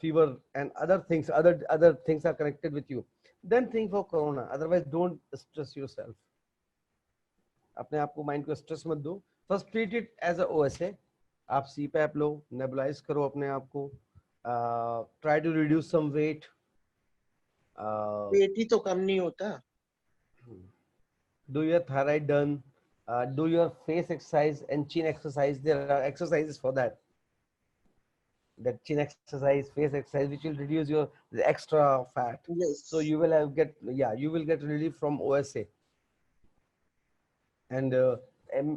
S2: things are connected with you, then think for corona. Otherwise don't stress yourself. अपने आप को माइंड को स्ट्रेस मत दो. First treat it as a OSA. आप CPAP लो, nebulise करो अपने आप को, try to reduce some weight.
S6: पेट ही तो कम नहीं होता.
S2: Do your thyroid done, do your face exercise and chin exercise. There are exercises for that. That chin exercise, face exercise, which will reduce your extra fat.
S6: Yes.
S2: So you will get relief from OSA. And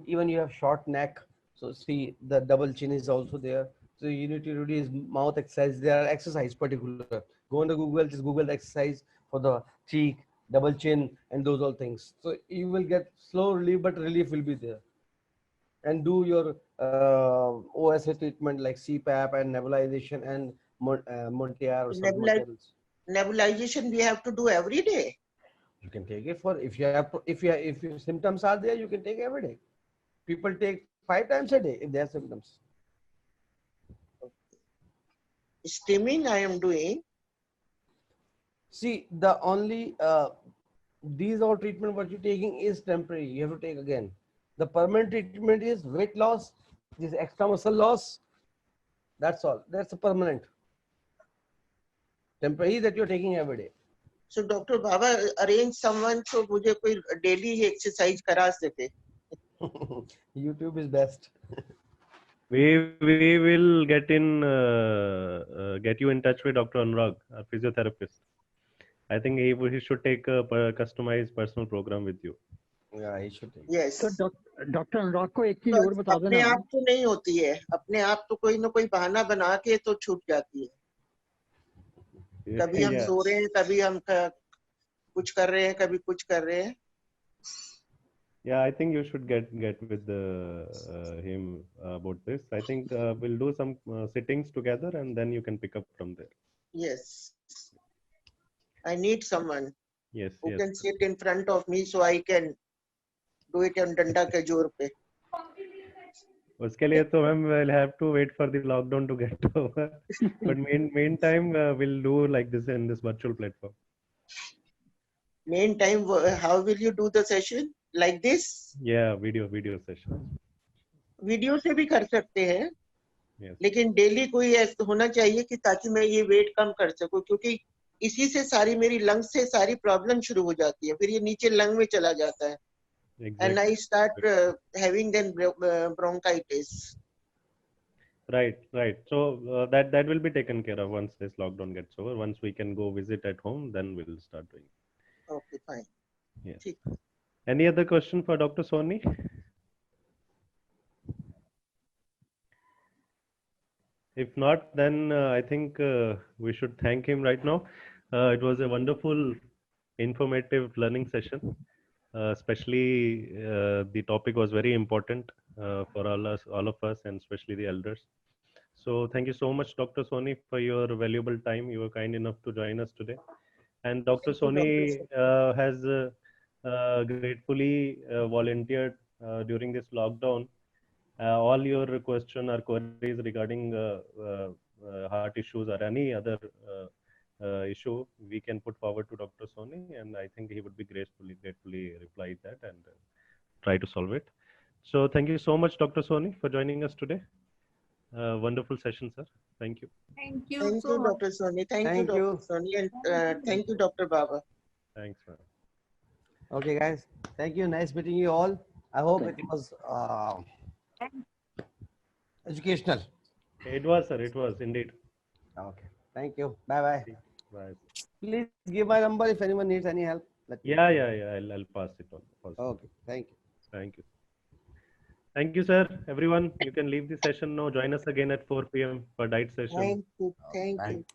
S2: even you have short neck, so see the double chin is also there. So you need to reduce mouth exercise. There are exercise particular. Go on the Google, just Google the exercise for the cheek, double chin, and those all things. So you will get slow relief, but relief will be there. And do your OSA treatment like CPAP and nebulization and Montier or something like that.
S6: Nebulization we have to do every day.
S2: You can take it for if your symptoms are there, you can take every day. People take 5 times a day if they have symptoms.
S6: Stimming I am doing.
S2: See, the only these all treatment what you're taking is temporary. You have to take again. The permanent treatment is weight loss, this extra muscle loss. That's all. That's a permanent. Temporary that you're taking every day.
S6: So Dr. Baba arrange someone so मुझे कोई daily exercise करा सके.
S2: YouTube is best.
S3: We will get you in touch with Dr. Anurag, our physiotherapist. I think he should take a customized personal program with you.
S2: Yeah, he should take.
S6: Yes.
S1: तो doctor अनुराग को एक चीज और बता
S6: अपने
S1: देना.
S6: आप तो नहीं होती है, अपने आप तो कोई ना कोई बहाना बना के तो छूट जाती है. कभी हम सो रहे हैं, कभी हम कुछ कर रहे हैं, कभी कुछ कर रहे हैं.
S3: Yeah, I think you should get with him about this. I think we'll do some sittings together and then you can pick up from there.
S6: Yes. I need someone.
S3: Yes,
S6: who
S3: yes.
S6: can sit in front of me so I can do it on danda ke जोर पे.
S3: उसके लिए तो ma'am we'll have to wait for the lockdown to get over. But meantime, we'll do like this in this virtual platform.
S6: Meantime, how will you do the session? Like this?
S3: Yeah, video session.
S6: Video से भी कर सकते हैं,
S3: Yes.
S6: लेकिन daily कोई ऐसा होना चाहिए कि ताकि मैं ये वेट कम कर सकूं, क्योंकि इसी से सारी मेरी लंग से सारी प्रॉब्लम शुरू हो जाती है, फिर ये नीचे लंग में चला जाता है. And I start having then bronchitis.
S3: Right, right. So that will be taken care of once this lockdown gets over. Once we can go visit at home, then we'll start doing it.
S6: Okay, fine.
S3: Yes.
S6: ठीक.
S3: Any other question for Dr. Soni? If not, then I think we should thank him right now. It was a wonderful, informative learning session. Especially the topic was very important for all of us, and especially the elders. So thank you so much, Dr. Soni, for your valuable time. You were kind enough to join us today. And Dr. Soni has gratefully volunteered during this lockdown. All your questions or queries regarding heart issues or any other issue, we can put forward to Dr. Soni, and I think he would be gratefully reply that and try to solve it. So thank you so much, Dr. Soni, for joining us today. Wonderful session, sir. Thank you.
S5: Thank you
S6: Thank
S5: so
S6: you,
S5: much.
S6: Dr. Soni. Thank you,
S2: Thank you.
S6: Dr. Soni, and thank you, Dr. Baba.
S3: Thanks, man.
S2: Okay, guys. Thank you. Nice meeting you all. I hope
S1: Thank
S2: it was educational.
S3: It was, sir. It was indeed.
S2: Okay. Thank you. Bye bye.
S3: Bye.
S2: Please give my number if anyone needs any help. Let me know.
S3: Yeah. I'll pass it on.
S2: Okay. Thank you.
S3: Thank you. Thank you, sir. Everyone, you can leave the session now. Join us again at 4 p.m. for diet session.
S6: Thank you. Thank
S2: Bye.
S6: you.